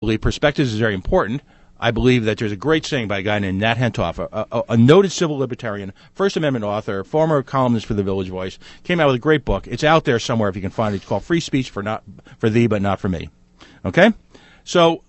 believe perspectives is very important. I believe that there's a great saying by a guy named Nat Hentoff, a noted civil libertarian, First Amendment author, former columnist for the Village Voice, came out with a great book. It's out there somewhere if you can find it. It's called Free Speech for Thee, but Not for Me. Okay? So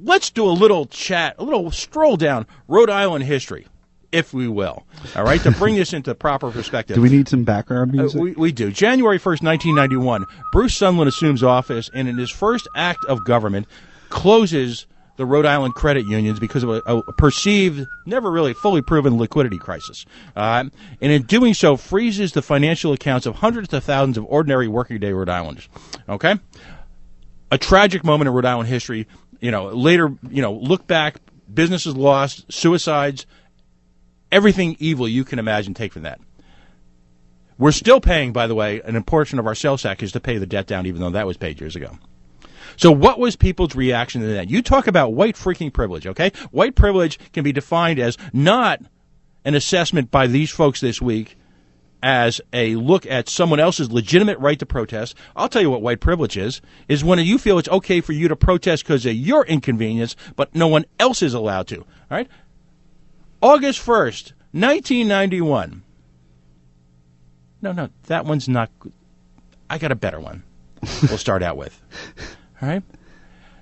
let's do a little chat, a little stroll down Rhode Island history, if we will. All right? To bring this into proper perspective. Do we need some background music? We do. January 1st, 1991, Bruce Sunland assumes office, and in his first act of government, closes the Rhode Island credit unions because of a perceived, never really fully proven liquidity crisis. And in doing so, freezes the financial accounts of hundreds of thousands of ordinary working-day Rhode Islanders. Okay? A tragic moment in Rhode Island history. Later, look back, businesses lost, suicides, everything evil you can imagine take from that. We're still paying, by the way, an portion of our sales tax is to pay the debt down, even though that was paid years ago. So what was people's reaction to that? You talk about white freaking privilege, okay? White privilege can be defined as not an assessment by these folks this week as a look at someone else's legitimate right to protest. I'll tell you what white privilege is when you feel it's okay for you to protest because of your inconvenience, but no one else is allowed to, all right? August 1st, 1991. No, that one's not good. I got a better one we'll start out with. All right.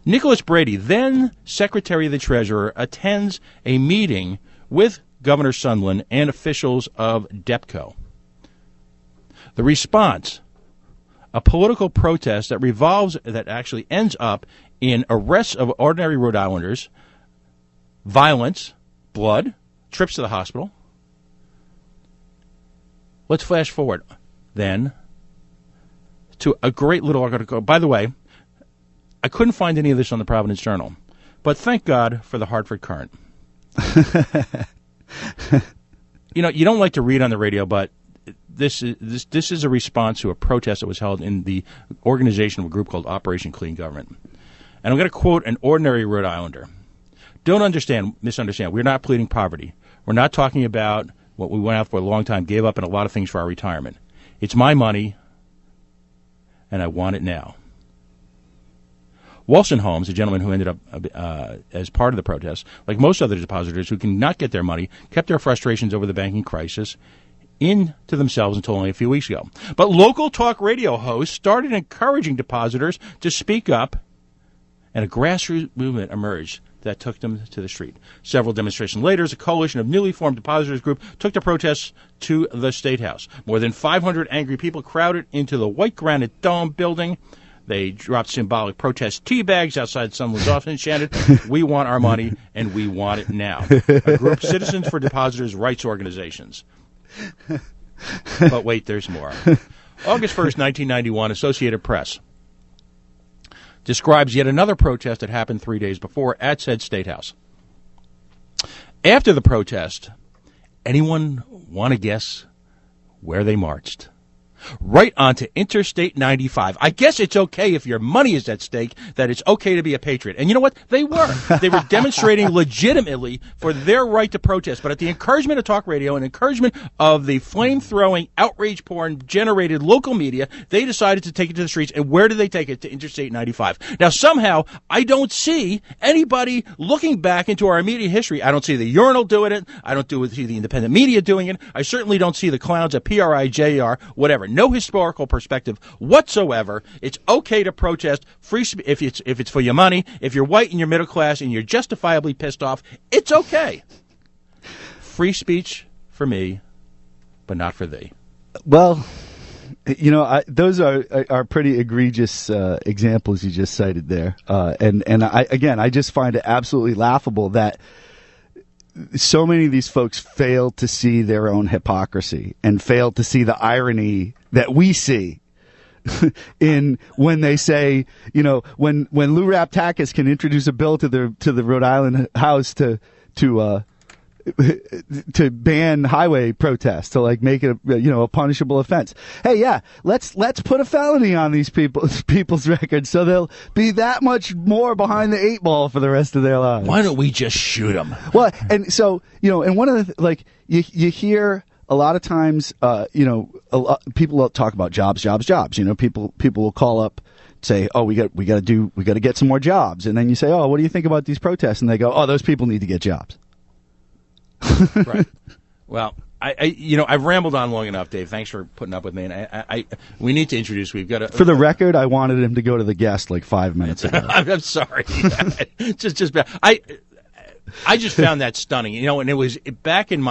Nicholas Brady, then Secretary of the Treasurer, attends a meeting with Governor Sunland and officials of DEPCO. The response, a political protest that actually ends up in arrests of ordinary Rhode Islanders, violence, blood, trips to the hospital. Let's flash forward then to a great little article. By the way, I couldn't find any of this on the Providence Journal, but thank God for the Hartford Courant. You don't like to read on the radio, but this is a response to a protest that was held in the organization of a group called Operation Clean Government. And I'm going to quote an ordinary Rhode Islander. Don't misunderstand. We're not pleading poverty. We're not talking about what we went out for a long time, gave up on a lot of things for our retirement. It's my money, and I want it now. Walson Holmes, a gentleman who ended up as part of the protest, like most other depositors who cannot get their money, kept their frustrations over the banking crisis into themselves until only a few weeks ago. But local talk radio hosts started encouraging depositors to speak up, and a grassroots movement emerged that took them to the street. Several demonstrations later, a coalition of newly formed depositors group took the protests to the State House. More than 500 angry people crowded into the white granite dome building. They dropped symbolic protest tea bags outside Sunland's office and chanted, "We want our money, and we want it now." A group, Citizens for Depositors Rights Organizations. But wait, there's more. August 1st, 1991, Associated Press describes yet another protest that happened 3 days before at said State House. After the protest, anyone want to guess where they marched? Right onto Interstate 95. I guess it's okay if your money is at stake, that it's okay to be a patriot. And you know what? They were. They were demonstrating legitimately for their right to protest. But at the encouragement of talk radio and encouragement of the flame-throwing, outrage porn-generated local media, they decided to take it to the streets. And where did they take it? To Interstate 95. Now, somehow, I don't see anybody looking back into our immediate history. I don't see the Urinal doing it. I don't see the independent media doing it. I certainly don't see the clowns at PRIJR, whatever. No historical perspective whatsoever. It's okay to protest free if it's for your money. If you're white and you're middle class and you're justifiably pissed off, it's okay. Free speech for me, but not for thee. Well, those are pretty egregious examples you just cited there, and I just find it absolutely laughable that so many of these folks fail to see their own hypocrisy and fail to see the irony that we see in when they say, when Lou Raptakis can introduce a bill to the Rhode Island House to ban highway protests, to make it a punishable offense. Hey, yeah, let's put a felony on these people's records so they'll be that much more behind the eight ball for the rest of their lives. Why don't we just shoot them? Well, and so and one of the you hear a lot of times people will talk about jobs. People will call up say, oh, we got to get some more jobs, and then you say, oh, what do you think about these protests? And they go, oh, those people need to get jobs. Right. Well, I've rambled on long enough, Dave. Thanks for putting up with me. And we need to introduce. We've got For the record, I wanted him to go to the guest like 5 minutes ago. I'm sorry. just I just found that stunning. And it was back in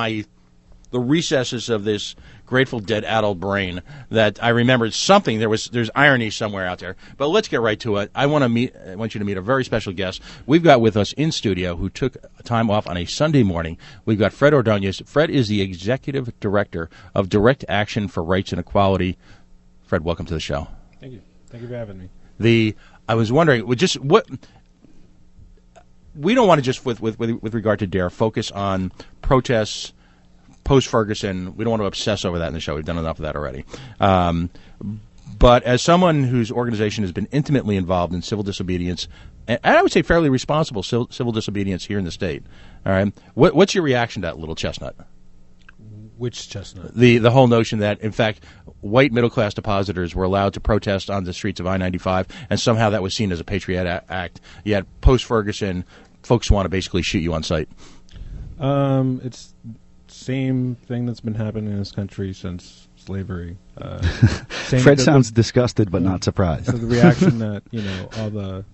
the recesses of this Grateful Dead adult brain that I remembered something. There's irony somewhere out there. But let's get right to it. I want you to meet a very special guest we've got with us in studio who took time off on a Sunday morning. We've got Fred Ordonez. Fred is the executive director of Direct Action for Rights and Equality. Fred, welcome to the show. Thank you. Thank you for having me. I was wondering, what we don't want to just with regard to DARE focus on protests post-Ferguson. We don't want to obsess over that in the show. We've done enough of that already. But as someone whose organization has been intimately involved in civil disobedience, and I would say fairly responsible civil disobedience here in the state, all right, what's your reaction to that little chestnut? Which chestnut? The whole notion that, in fact, white middle-class depositors were allowed to protest on the streets of I-95, and somehow that was seen as a patriotic act, yet post-Ferguson, folks want to basically shoot you on sight. It's same thing that's been happening in this country since slavery. Fred sounds disgusted but not surprised. So the reaction that all the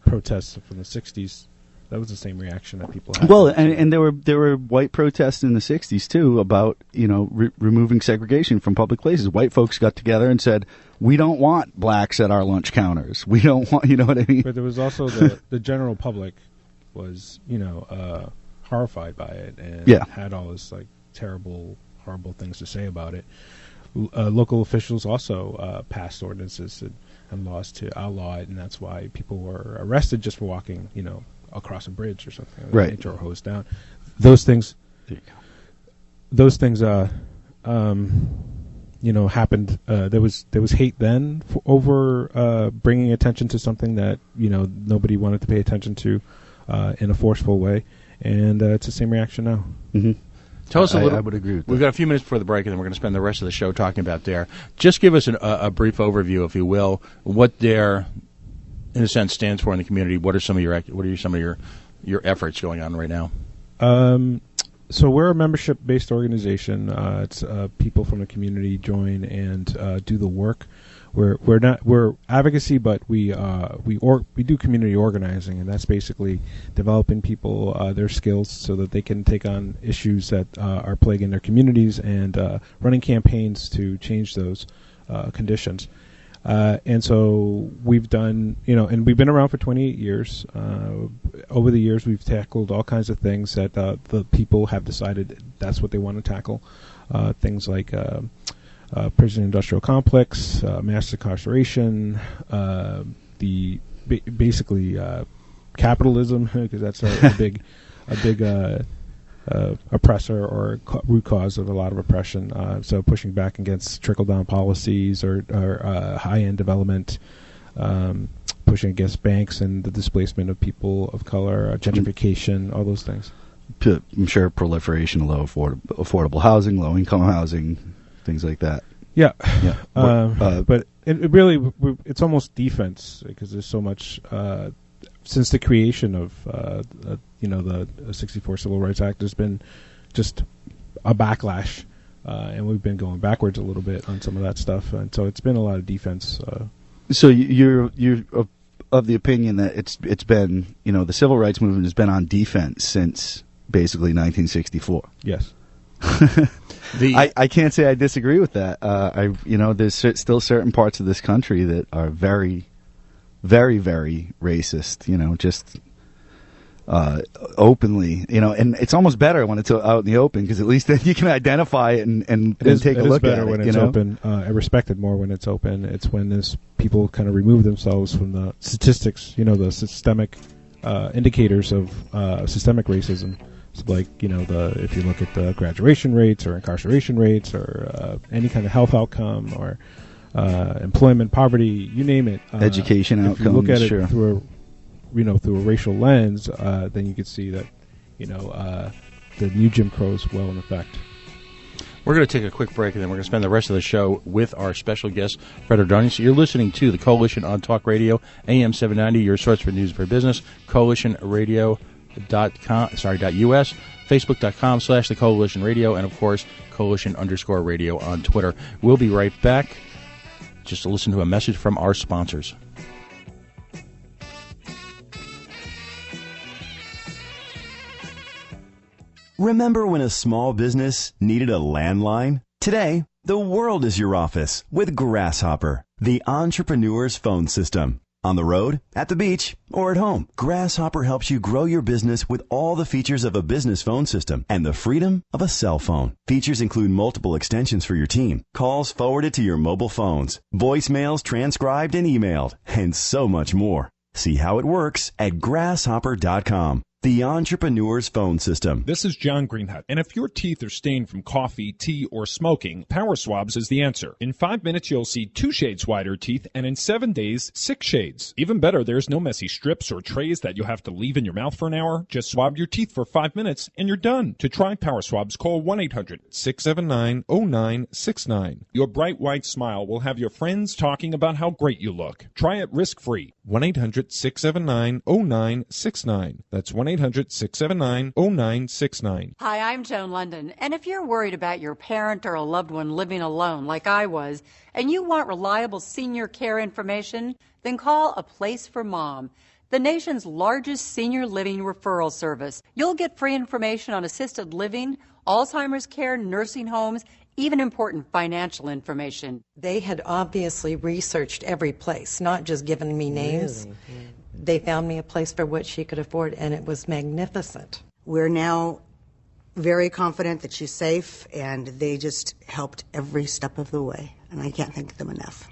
protests from the '60s, that was the same reaction that people had. Well, and there were white protests in the '60s too about removing segregation from public places. White folks got together and said, we don't want blacks at our lunch counters. We don't want, you know what I mean? But there was also the general public was horrified by it and had all this like terrible, horrible things to say about it. Local officials also passed ordinances and laws to outlaw it, and that's why people were arrested just for walking, across a bridge or something of that nature, or hosed down. Those things. Happened. There was hate then over bringing attention to something that nobody wanted to pay attention to in a forceful way. And it's the same reaction now. Mm-hmm. Tell us a little. I would agree with that. We've got a few minutes before the break, and then we're going to spend the rest of the show talking about DARE. Just give us a brief overview, if you will, what DARE, in a sense, stands for in the community. What are some of your efforts going on right now? So we're a membership-based organization. It's people from the community join and do the work. We're advocacy, but we do community organizing, and that's basically developing people their skills so that they can take on issues that are plaguing their communities and running campaigns to change those conditions. And so we've done, and we've been around for 28 years. Over the years, we've tackled all kinds of things that the people have decided that's what they want to tackle. Things like prison industrial complex, mass incarceration, basically capitalism, because that's a big oppressor or root cause of a lot of oppression. So pushing back against trickle-down policies or high-end development, pushing against banks and the displacement of people of color, gentrification, all those things. I'm sure proliferation of low affordable housing, low-income housing, things like that. Yeah. But it really, it's almost defense because there's so much... since the creation of the 64 Civil Rights Act, there's been just a backlash, and we've been going backwards a little bit on some of that stuff, and so it's been a lot of defense. So you're of the opinion that it's been the civil rights movement has been on defense since basically 1964. Yes. I can't say I disagree with that. There's still certain parts of this country that are very, very, very racist, just openly, and it's almost better when it's out in the open because at least then you can identify it and take a look at it. It is better when it's open. I respect it more when it's open. It's when people kind of remove themselves from the statistics, the systemic indicators of systemic racism. Like, if you look at the graduation rates or incarceration rates or any kind of health outcome or employment, poverty, you name it. Education outcomes. If you look at it through a racial lens, then you could see that, the new Jim Crow is well in effect. We're going to take a quick break, and then we're going to spend the rest of the show with our special guest, Fred O'Donnell. So you're listening to the Coalition on Talk Radio, AM 790, your source for news for business, coalitionradio.com, .us, facebook.com/the Coalition Radio, and, of course, Coalition_radio on Twitter. We'll be right back just to listen to a message from our sponsors. Remember when a small business needed a landline? Today, the world is your office with Grasshopper, the entrepreneur's phone system. On the road, at the beach, or at home, Grasshopper helps you grow your business with all the features of a business phone system and the freedom of a cell phone. Features include multiple extensions for your team, calls forwarded to your mobile phones, voicemails transcribed and emailed, and so much more. See how it works at grasshopper.com. The entrepreneur's phone system. This is John Greenhut, and if your teeth are stained from coffee, tea, or smoking, Power Swabs is the answer. In 5 minutes, you'll see 2 shades whiter teeth, and in 7 days, 6 shades. Even better, there's no messy strips or trays that you'll have to leave in your mouth for an hour. Just swab your teeth for 5 minutes, and you're done. To try Power Swabs, call 1-800-679-0969. Your bright white smile will have your friends talking about how great you look. Try it risk-free. 1-800-679-0969. That's 1-800-679-0969. Hi, I'm Joan London, and if you're worried about your parent or a loved one living alone like I was, and you want reliable senior care information, then call A Place for Mom, the nation's largest senior living referral service. You'll get free information on assisted living, Alzheimer's care, nursing homes, even important financial information. They had obviously researched every place, not just given me names. Really? They found me a place for what she could afford, and it was magnificent. We're now very confident that she's safe, and they just helped every step of the way, and I can't thank them enough.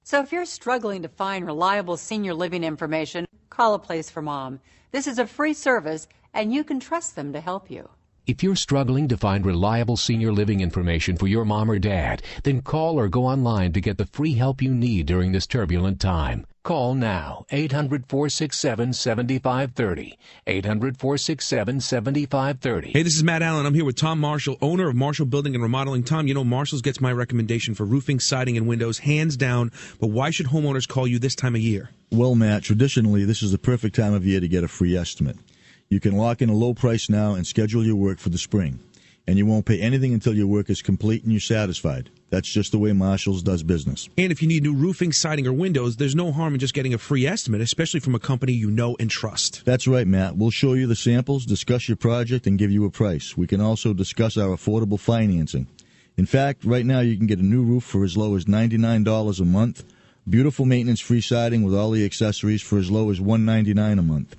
So if you're struggling to find reliable senior living information, call A Place for Mom. This is a free service, and you can trust them to help you. If you're struggling to find reliable senior living information for your mom or dad, then call or go online to get the free help you need during this turbulent time. Call now, 800-467-7530, 800-467-7530. Hey, this is Matt Allen. I'm here with Tom Marshall, owner of Marshall Building and Remodeling. Tom, you know Marshall's gets my recommendation for roofing, siding, and windows, hands down. But why should homeowners call you this time of year? Well, Matt, traditionally, this is the perfect time of year to get a free estimate. You can lock in a low price now and schedule your work for the spring. And you won't pay anything until your work is complete and you're satisfied. That's just the way Marshall's does business. And if you need new roofing, siding, or windows, there's no harm in just getting a free estimate, especially from a company you know and trust. That's right, Matt. We'll show you the samples, discuss your project, and give you a price. We can also discuss our affordable financing. In fact, right now you can get a new roof for as low as $99 a month, beautiful maintenance-free siding with all the accessories for as low as $199 a month.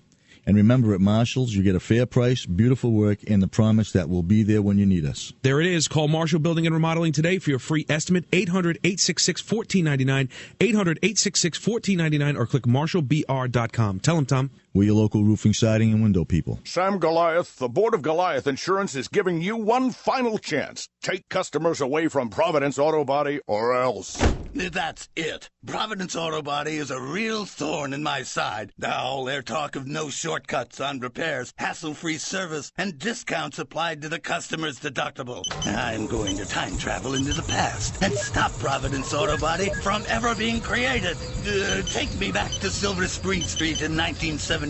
And remember, at Marshall's, you get a fair price, beautiful work, and the promise that we'll be there when you need us. There it is. Call Marshall Building and Remodeling today for your free estimate, 800-866-1499, 800-866-1499, or click marshallbr.com. Tell them, Tom. We're your local roofing, siding, and window people. Sam Goliath, the Board of Goliath Insurance is giving you one final chance. Take customers away from Providence Auto Body or else. That's it. Providence Auto Body is a real thorn in my side. Now all their talk of no shortcuts on repairs, hassle-free service, and discounts applied to the customer's deductible. I'm going to time travel into the past and stop Providence Auto Body from ever being created. Take me back to Silver Spring Street in 1975.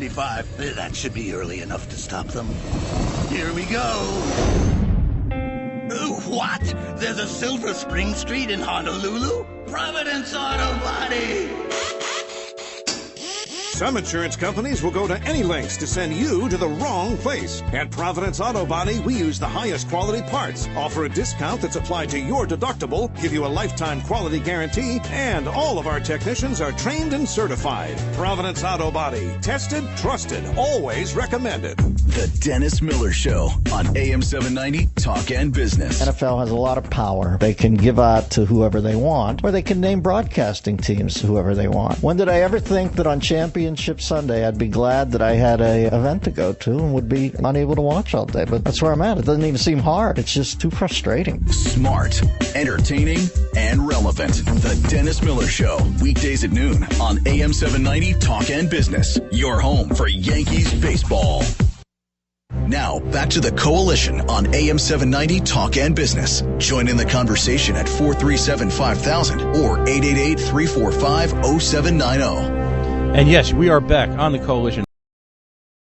That should be early enough to stop them. Here we go. What? There's a Silver Spring Street in Honolulu? Providence Auto Body! Some insurance companies will go to any lengths to send you to the wrong place. At Providence Auto Body, we use the highest quality parts, offer a discount that's applied to your deductible, give you a lifetime quality guarantee, and all of our technicians are trained and certified. Providence Auto Body. Tested, trusted, always recommended. The Dennis Miller Show on AM 790 Talk and Business. NFL has a lot of power. They can give out to whoever they want, or they can name broadcasting teams to whoever they want. When did I ever think that on Championship Sunday I'd be glad that I had an event to go to and would be unable to watch all day? But that's where I'm at. It doesn't even seem hard. It's just too frustrating. Smart, entertaining, and relevant. The Dennis Miller Show. Weekdays at noon on AM 790 Talk and Business. Your home for Yankees baseball. Now, back to the Coalition on AM 790 Talk and Business. Join in the conversation at 437-5000 or 888-345-0790. And yes, we are back on the Coalition.